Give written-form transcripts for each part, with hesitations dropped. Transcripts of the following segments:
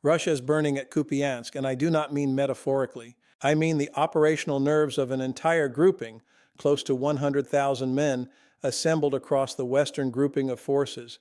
Russia is burning at Kupiansk, and I do not mean metaphorically. I mean the operational nerves of an entire grouping, close to 100,000 men, assembled across the western grouping of forces.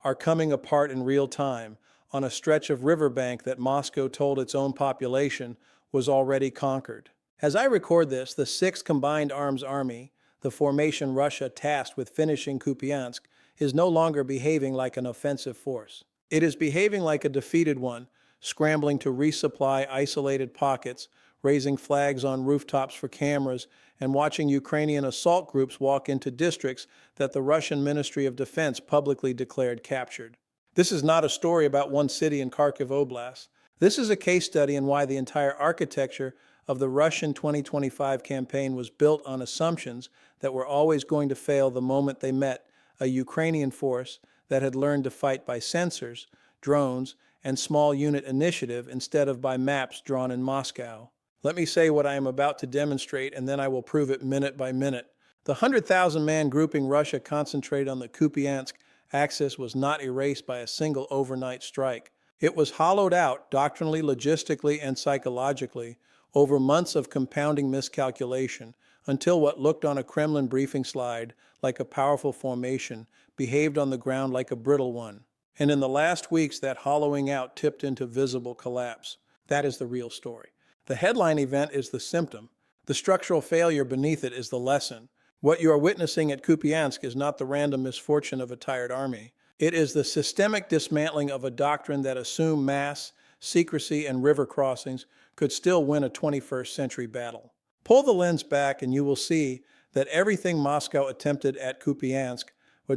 Are coming apart in real time on a stretch of riverbank that Moscow told its own population was already conquered. As I record this, the 6th Combined Arms Army, the formation Russia tasked with finishing Kupiansk, is no longer behaving like an offensive force. It is behaving like a defeated one, scrambling to resupply isolated pockets, raising flags on rooftops for cameras, and watching Ukrainian assault groups walk into districts that the Russian Ministry of Defense publicly declared captured. This is not a story about one city in Kharkiv Oblast. This is a case study in why the entire architecture of the Russian 2025 campaign was built on assumptions that were always going to fail the moment they met a Ukrainian force that had learned to fight by sensors, drones, and small unit initiative instead of by maps drawn in Moscow. Let me say what I am about to demonstrate, and then I will prove it minute by minute. The 100,000-man grouping Russia concentrated on the Kupiansk axis was not erased by a single overnight strike. It was hollowed out doctrinally, logistically, and psychologically over months of compounding miscalculation until what looked on a Kremlin briefing slide like a powerful formation behaved on the ground like a brittle one. And in the last weeks, that hollowing out tipped into visible collapse. That is the real story. The headline event is the symptom. The structural failure beneath it is the lesson. What you are witnessing at Kupiansk is not the random misfortune of a tired army. It is the systemic dismantling of a doctrine that assumed mass, secrecy, and river crossings could still win a 21st century battle. Pull the lens back and you will see that everything Moscow attempted at Kupiansk, the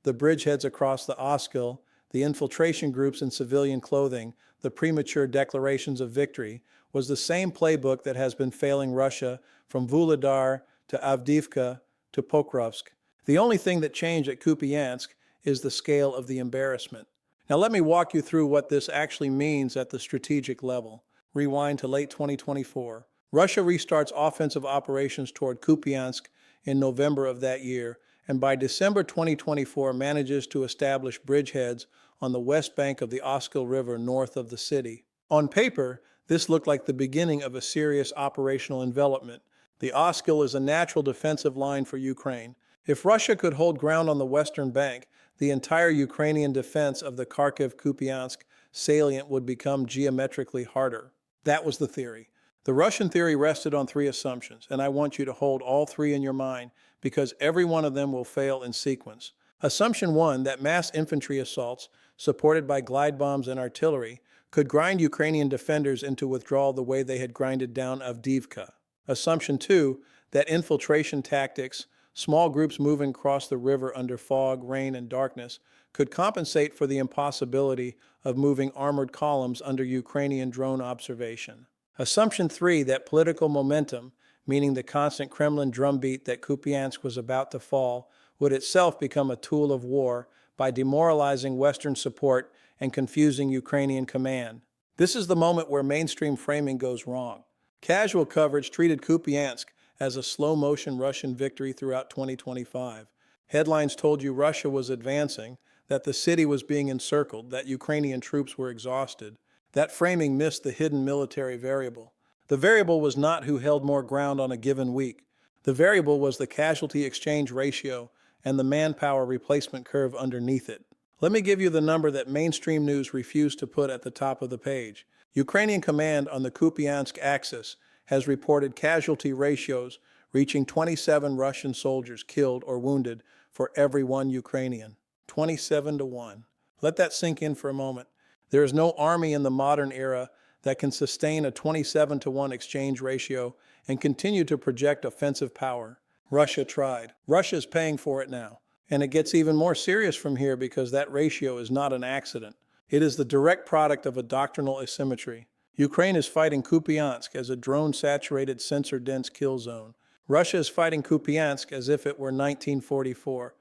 bridgeheads across the Oskil, the infiltration groups in civilian clothing, the premature declarations of victory, was the same playbook that has been failing Russia from Vuhledar to Avdiivka to Pokrovsk. The only thing that changed at Kupiansk is the scale of the embarrassment. Now let me walk you through what this actually means at the strategic level. Rewind to late 2024. Russia restarts offensive operations toward Kupiansk in November of that year, and by December 2024 manages to establish bridgeheads on the west bank of the Oskil River north of the city. On paper, this looked like the beginning of a serious operational envelopment. The Oskil is a natural defensive line for Ukraine. If Russia could hold ground on the western bank, the entire Ukrainian defense of the Kharkiv-Kupiansk salient would become geometrically harder. That was the theory. The Russian theory rested on 3 assumptions, and I want you to hold all 3 in your mind because every one of them will fail in sequence. Assumption 1, that mass infantry assaults, supported by glide bombs and artillery, could grind Ukrainian defenders into withdrawal the way they had grinded down Avdiivka. Assumption 2, that infiltration tactics, small groups moving across the river under fog, rain, and darkness, could compensate for the impossibility of moving armored columns under Ukrainian drone observation. Assumption 3, that political momentum, meaning the constant Kremlin drumbeat that Kupiansk was about to fall, would itself become a tool of war by demoralizing Western support and confusing Ukrainian command. This is the moment where mainstream framing goes wrong. Casual coverage treated Kupiansk as a slow-motion Russian victory throughout 2025. Headlines told you Russia was advancing, that the city was being encircled, that Ukrainian troops were exhausted. That framing missed the hidden military variable. The variable was not who held more ground on a given week. The variable was the casualty exchange ratio and the manpower replacement curve underneath it. Let me give you the number that mainstream news refused to put at the top of the page. Ukrainian command on the Kupiansk axis has reported casualty ratios reaching 27 Russian soldiers killed or wounded for every 1 Ukrainian. 27 to 1. Let that sink in for a moment. There is no army in the modern era that can sustain a 27 to 1 exchange ratio and continue to project offensive power. Russia tried. Russia is paying for it now. And it gets even more serious from here because that ratio is not an accident. It is the direct product of a doctrinal asymmetry. Ukraine is fighting Kupiansk as a drone-saturated, sensor-dense kill zone. Russia is fighting Kupiansk as if it were 1944.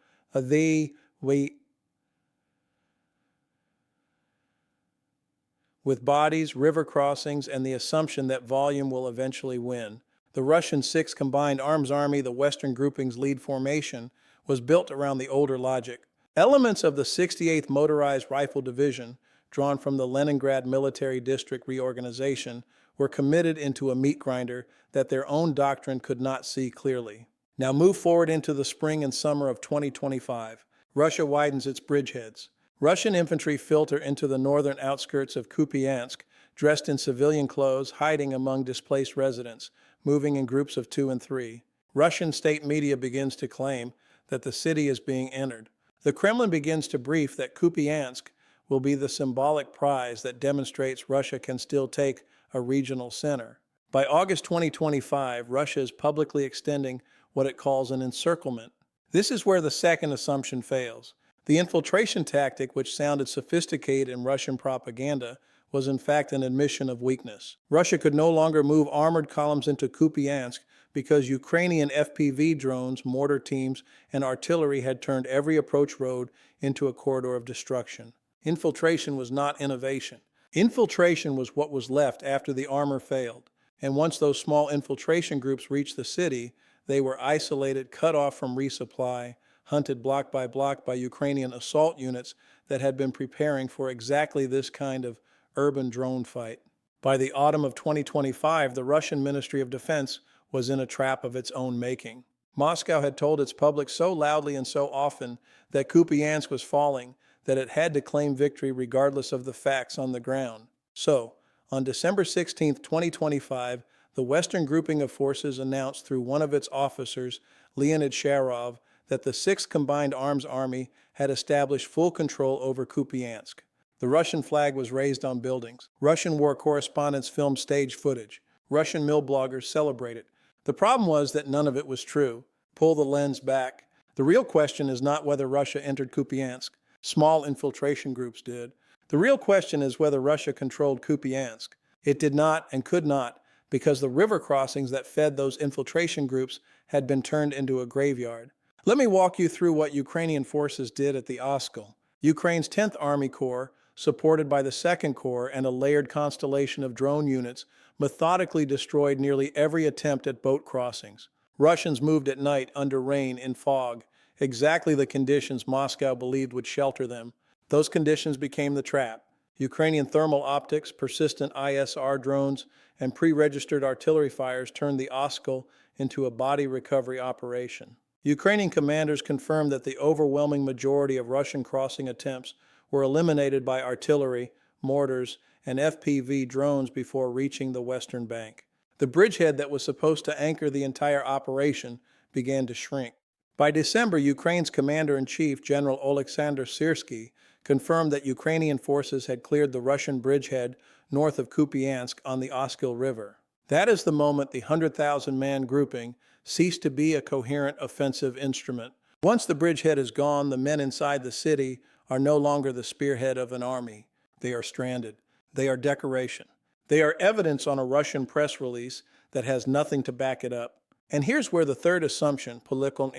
With bodies, river crossings, and the assumption that volume will eventually win. The Russian 6th Combined Arms Army, the Western grouping's lead formation, was built around the older logic. Elements of the 68th Motorized Rifle Division, drawn from the Leningrad Military District reorganization, were committed into a meat grinder that their own doctrine could not see clearly. Now move forward into the spring and summer of 2025. Russia widens its bridgeheads. Russian infantry filter into the northern outskirts of Kupiansk, dressed in civilian clothes, hiding among displaced residents, moving in groups of 2 and 3. Russian state media begins to claim that the city is being entered. The Kremlin begins to brief that Kupiansk will be the symbolic prize that demonstrates Russia can still take a regional center. By August 2025, Russia is publicly extending what it calls an encirclement. This is where the second assumption fails. The infiltration tactic, which sounded sophisticated in Russian propaganda, was in fact an admission of weakness. Russia could no longer move armored columns into Kupiansk because Ukrainian FPV drones, mortar teams, and artillery had turned every approach road into a corridor of destruction. Infiltration was not innovation. Infiltration was what was left after the armor failed. And once those small infiltration groups reached the city, they were isolated, cut off from resupply, hunted block by Ukrainian assault units that had been preparing for exactly this kind of urban drone fight. By the autumn of 2025, the Russian Ministry of Defense was in a trap of its own making. Moscow had told its public so loudly and so often that Kupiansk was falling that it had to claim victory regardless of the facts on the ground. So, on December 16, 2025, the Western grouping of forces announced through one of its officers, Leonid Sharov, that the 6th Combined Arms Army had established full control over Kupiansk. The Russian flag was raised on buildings. Russian war correspondents filmed stage footage. Russian mill bloggers celebrated. The problem was that none of it was true. Pull the lens back. The real question is not whether Russia entered Kupiansk. Small infiltration groups did. The real question is whether Russia controlled Kupiansk. It did not and could not, because the river crossings that fed those infiltration groups had been turned into a graveyard. Let me walk you through what Ukrainian forces did at the Oskil. Ukraine's 10th Army Corps, supported by the 2nd Corps and a layered constellation of drone units, methodically destroyed nearly every attempt at boat crossings. Russians moved at night under rain in fog, exactly the conditions Moscow believed would shelter them. Those conditions became the trap. Ukrainian thermal optics, persistent ISR drones, and pre-registered artillery fires turned the Oskil into a body recovery operation. Ukrainian commanders confirmed that the overwhelming majority of Russian crossing attempts were eliminated by artillery, mortars, and FPV drones before reaching the western bank. The bridgehead that was supposed to anchor the entire operation began to shrink. By December, Ukraine's commander-in-chief, General Oleksandr Syrsky, confirmed that Ukrainian forces had cleared the Russian bridgehead north of Kupiansk on the Oskil River. That is the moment the 100,000-man grouping ceased to be a coherent offensive instrument. Once the bridgehead is gone, the men inside the city are no longer the spearhead of an army. They are stranded. They are decoration. They are evidence on a Russian press release that has nothing to back it up. And here's where the third assumption, political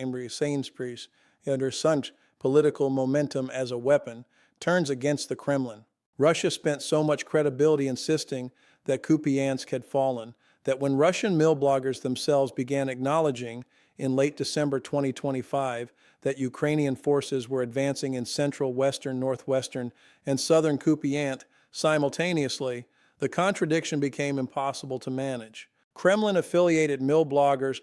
momentum as a weapon, turns against the Kremlin. Russia spent so much credibility insisting that Kupiansk had fallen, that when Russian mill bloggers themselves began acknowledging in late December 2025 that Ukrainian forces were advancing in central, western, northwestern, and southern Kupiansk simultaneously, the contradiction became impossible to manage. Kremlin-affiliated mill bloggers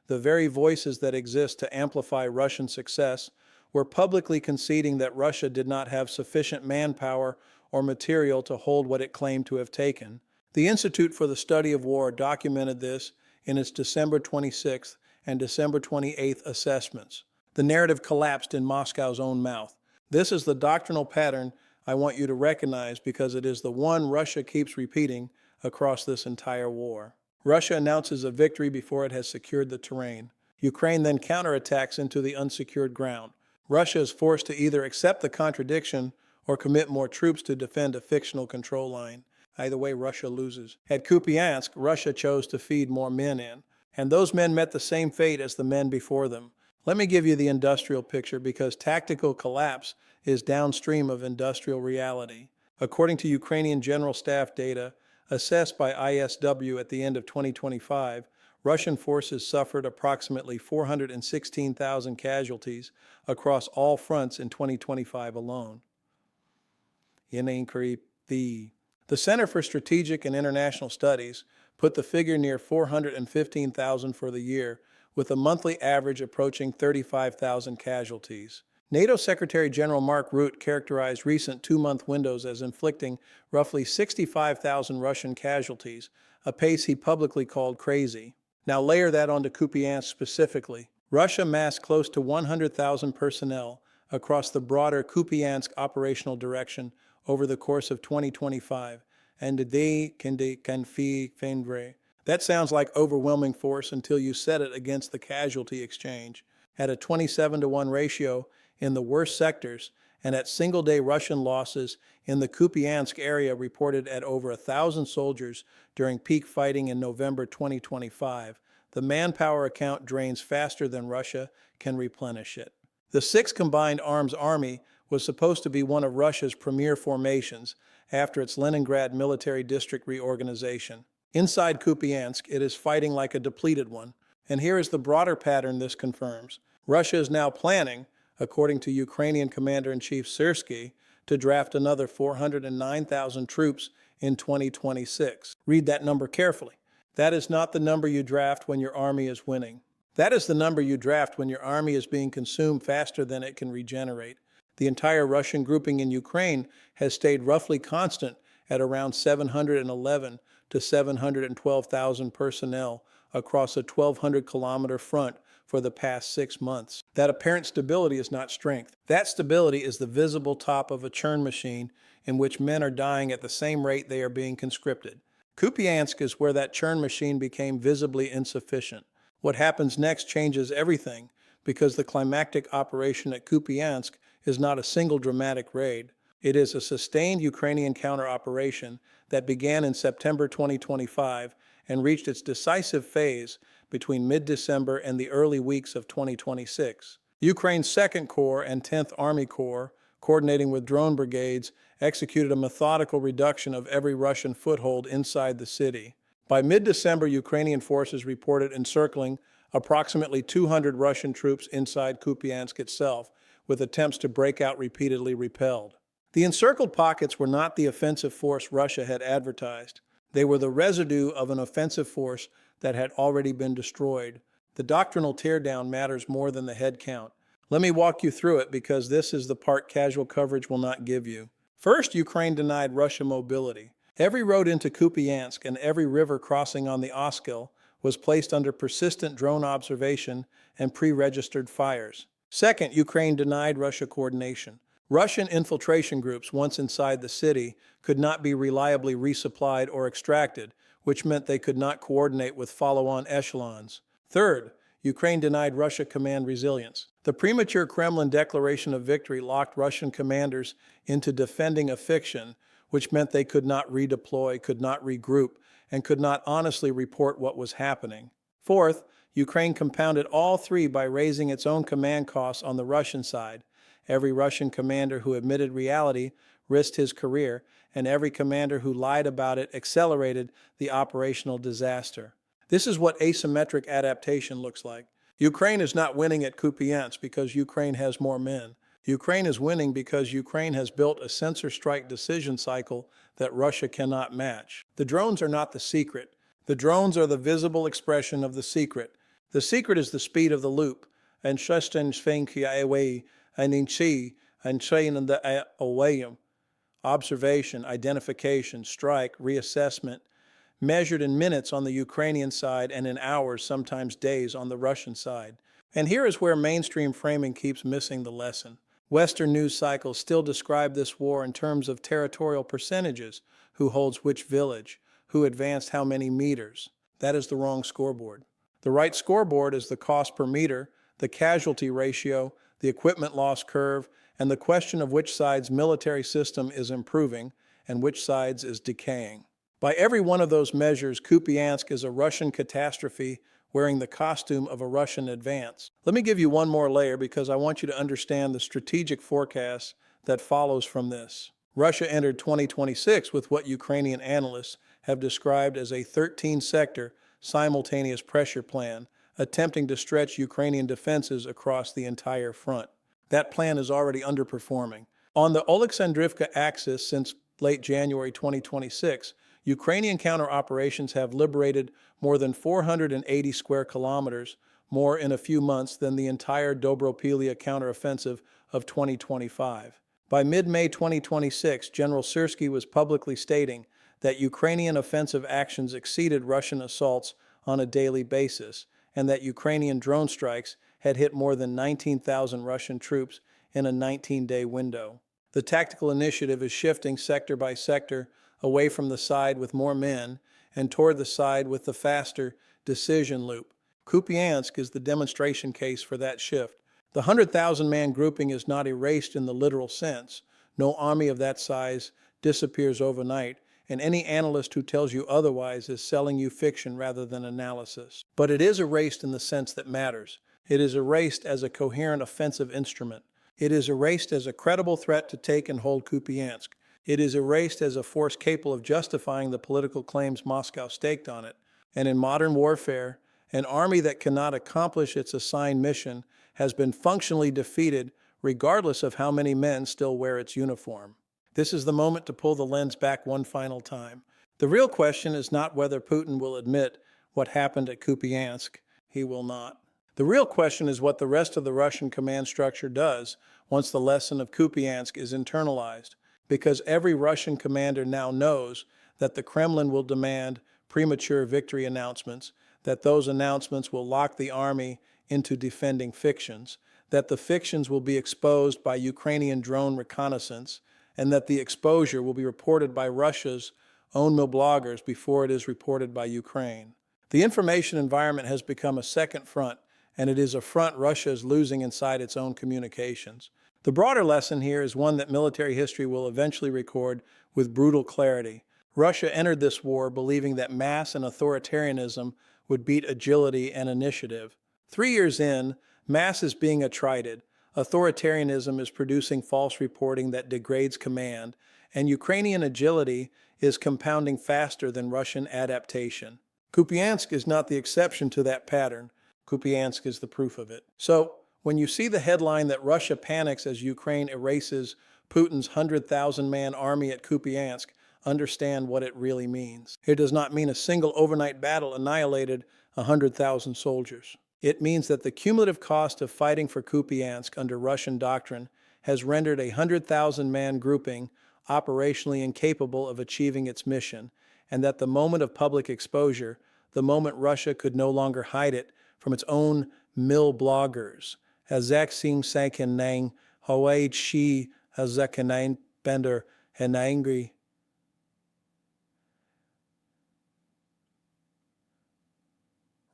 the very voices that exist to amplify Russian success, were publicly conceding that Russia did not have sufficient manpower or material to hold what it claimed to have taken. The Institute for the Study of War documented this in its December 26th and December 28th assessments. The narrative collapsed in Moscow's own mouth. This is the doctrinal pattern I want you to recognize because it is the one Russia keeps repeating across this entire war. Russia announces a victory before it has secured the terrain. Ukraine then counterattacks into the unsecured ground. Russia is forced to either accept the contradiction or commit more troops to defend a fictional control line. Either way, Russia loses. At Kupiansk, Russia chose to feed more men in, and those men met the same fate as the men before them. Let me give you the industrial picture because tactical collapse is downstream of industrial reality. According to Ukrainian General Staff data, assessed by ISW at the end of 2025, Russian forces suffered approximately 416,000 casualties across all fronts in 2025 alone. The Center for Strategic and International Studies put the figure near 415,000 for the year, with a monthly average approaching 35,000 casualties. NATO Secretary General Mark Rutte characterized recent two-month windows as inflicting roughly 65,000 Russian casualties, a pace he publicly called crazy. Now layer that onto Kupiansk specifically. Russia massed close to 100,000 personnel across the broader Kupiansk operational direction over the course of 2025, and that sounds like overwhelming force until you set it against the casualty exchange. At a 27-to-1 ratio in the worst sectors, and at single-day Russian losses in the Kupiansk area reported at over 1,000 soldiers during peak fighting in November 2025, the manpower account drains faster than Russia can replenish it. The 6th Combined Arms Army was supposed to be one of Russia's premier formations after its Leningrad military district reorganization. Inside Kupiansk, it is fighting like a depleted one, and here is the broader pattern this confirms. Russia is now planning, according to Ukrainian Commander-in-Chief Syrsky, to draft another 409,000 troops in 2026. Read that number carefully. That is not the number you draft when your army is winning. That is the number you draft when your army is being consumed faster than it can regenerate. The entire Russian grouping in Ukraine has stayed roughly constant at around 711 to 712,000 personnel across a 1,200-kilometer front for the past 6 months. That apparent stability is not strength. That stability is the visible top of a churn machine in which men are dying at the same rate they are being conscripted. Kupiansk is where that churn machine became visibly insufficient. What happens next changes everything, because the climactic operation at Kupiansk is not a single dramatic raid. It is a sustained Ukrainian counter-operation that began in September 2025 and reached its decisive phase between mid-December and the early weeks of 2026. Ukraine's 2nd Corps and 10th Army Corps, coordinating with drone brigades, executed a methodical reduction of every Russian foothold inside the city. By mid-December, Ukrainian forces reported encircling approximately 200 Russian troops inside Kupiansk itself, with attempts to break out repeatedly repelled. The encircled pockets were not the offensive force Russia had advertised. They were the residue of an offensive force that had already been destroyed. The doctrinal teardown matters more than the head count. Let me walk you through it because this is the part casual coverage will not give you. First, Ukraine denied Russia mobility. Every road into Kupiansk and every river crossing on the Oskil was placed under persistent drone observation and pre-registered fires. Second, Ukraine denied Russia coordination. Russian infiltration groups, once inside the city, could not be reliably resupplied or extracted, which meant they could not coordinate with follow-on echelons. Third, Ukraine denied Russia command resilience. The premature Kremlin declaration of victory locked Russian commanders into defending a fiction, which meant they could not redeploy, could not regroup, and could not honestly report what was happening. Fourth, Ukraine compounded all three by raising its own command costs on the Russian side. Every Russian commander who admitted reality risked his career, and every commander who lied about it accelerated the operational disaster. This is what asymmetric adaptation looks like. Ukraine is not winning at Kupiansk because Ukraine has more men. Ukraine is winning because Ukraine has built a sensor strike decision cycle that Russia cannot match. The drones are not the secret. The drones are the visible expression of the secret. The secret is the speed of the loop, and observation, identification, strike, reassessment, measured in minutes on the Ukrainian side and in hours, sometimes days, on the Russian side. And here is where mainstream framing keeps missing the lesson. Western news cycles still describe this war in terms of territorial percentages, who holds which village, who advanced how many meters. That is the wrong scoreboard. The right scoreboard is the cost per meter, the casualty ratio, the equipment loss curve, and the question of which side's military system is improving and which side's is decaying. By every one of those measures, Kupiansk is a Russian catastrophe wearing the costume of a Russian advance. Let me give you one more layer because I want you to understand the strategic forecast that follows from this. Russia entered 2026 with what Ukrainian analysts have described as a 13-sector simultaneous pressure plan, attempting to stretch Ukrainian defenses across the entire front. That plan is already underperforming. On the Oleksandrivka axis since late January 2026, Ukrainian counter-operations have liberated more than 480 square kilometers, more in a few months than the entire Dobropilya counteroffensive of 2025. By mid-May 2026, General Syrskyi was publicly stating that Ukrainian offensive actions exceeded Russian assaults on a daily basis, and that Ukrainian drone strikes had hit more than 19,000 Russian troops in a 19-day window. The tactical initiative is shifting sector by sector away from the side with more men and toward the side with the faster decision loop. Kupiansk is the demonstration case for that shift. The 100,000-man grouping is not erased in the literal sense. No army of that size disappears overnight, and any analyst who tells you otherwise is selling you fiction rather than analysis. But it is erased in the sense that matters. It is erased as a coherent offensive instrument. It is erased as a credible threat to take and hold Kupiansk. It is erased as a force capable of justifying the political claims Moscow staked on it. And in modern warfare, an army that cannot accomplish its assigned mission has been functionally defeated regardless of how many men still wear its uniform. This is the moment to pull the lens back one final time. The real question is not whether Putin will admit what happened at Kupiansk. He will not. The real question is what the rest of the Russian command structure does once the lesson of Kupiansk is internalized, because every Russian commander now knows that the Kremlin will demand premature victory announcements, that those announcements will lock the army into defending fictions, that the fictions will be exposed by Ukrainian drone reconnaissance, and that the exposure will be reported by Russia's own bloggers before it is reported by Ukraine. The information environment has become a second front, and it is a front Russia is losing inside its own communications. The broader lesson here is one that military history will eventually record with brutal clarity. Russia entered this war believing that mass and authoritarianism would beat agility and initiative. 3 years in, mass is being attrited, authoritarianism is producing false reporting that degrades command, and Ukrainian agility is compounding faster than Russian adaptation. Kupiansk is not the exception to that pattern. Kupiansk is the proof of it. So, when you see the headline that Russia panics as Ukraine erases Putin's 100,000-man army at Kupiansk, understand what it really means. It does not mean a single overnight battle annihilated 100,000 soldiers. It means that the cumulative cost of fighting for Kupiansk under Russian doctrine has rendered a 100,000-man grouping operationally incapable of achieving its mission, and that the moment of public exposure, the moment Russia could no longer hide it from its own mill bloggers, Hazaksim Sankanang, Hawaii Shi Hazakanain Bender, Hanangri,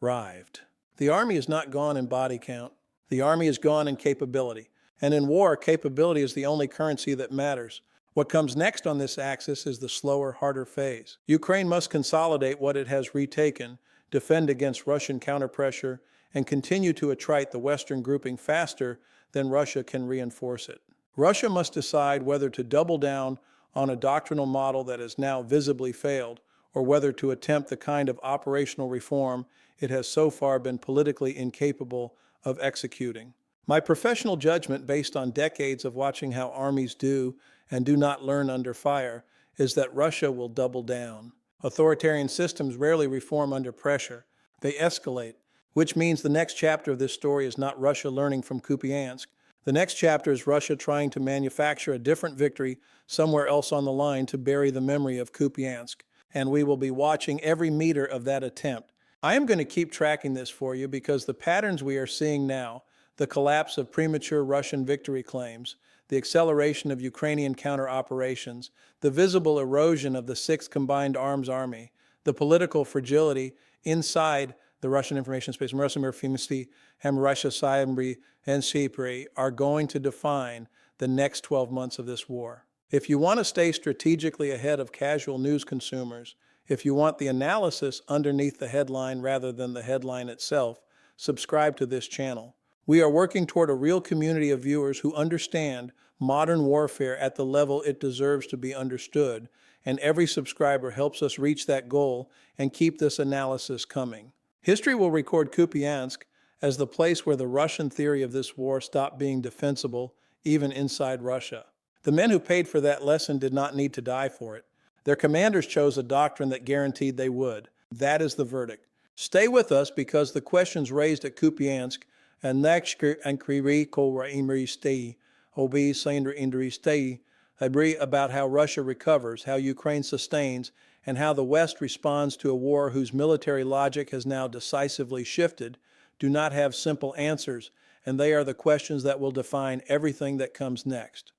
arrived. The army is not gone in body count. The army is gone in capability. And in war, capability is the only currency that matters. What comes next on this axis is the slower, harder phase. Ukraine must consolidate what it has retaken, defend against Russian counterpressure, and continue to attrite the Western grouping faster than Russia can reinforce it. Russia must decide whether to double down on a doctrinal model that has now visibly failed, or whether to attempt the kind of operational reform it has so far been politically incapable of executing. My professional judgment, based on decades of watching how armies do and do not learn under fire, is that Russia will double down. Authoritarian systems rarely reform under pressure. They escalate, which means the next chapter of this story is not Russia learning from Kupiansk. The next chapter is Russia trying to manufacture a different victory somewhere else on the line to bury the memory of Kupiansk. And we will be watching every meter of that attempt. I am going to keep tracking this for you because the patterns we are seeing now, the collapse of premature Russian victory claims, the acceleration of Ukrainian counter-operations, the visible erosion of the 6th Combined Arms Army, the political fragility inside the Russian information space, are going to define the next 12 months of this war. If you want to stay strategically ahead of casual news consumers, if you want the analysis underneath the headline rather than the headline itself, subscribe to this channel. We are working toward a real community of viewers who understand modern warfare at the level it deserves to be understood, and every subscriber helps us reach that goal and keep this analysis coming. History will record Kupiansk as the place where the Russian theory of this war stopped being defensible, even inside Russia. The men who paid for that lesson did not need to die for it. Their commanders chose a doctrine that guaranteed they would. That is the verdict. Stay with us because the questions raised at Kupiansk and about how Russia recovers, how Ukraine sustains, and how the West responds to a war whose military logic has now decisively shifted, do not have simple answers, and they are the questions that will define everything that comes next.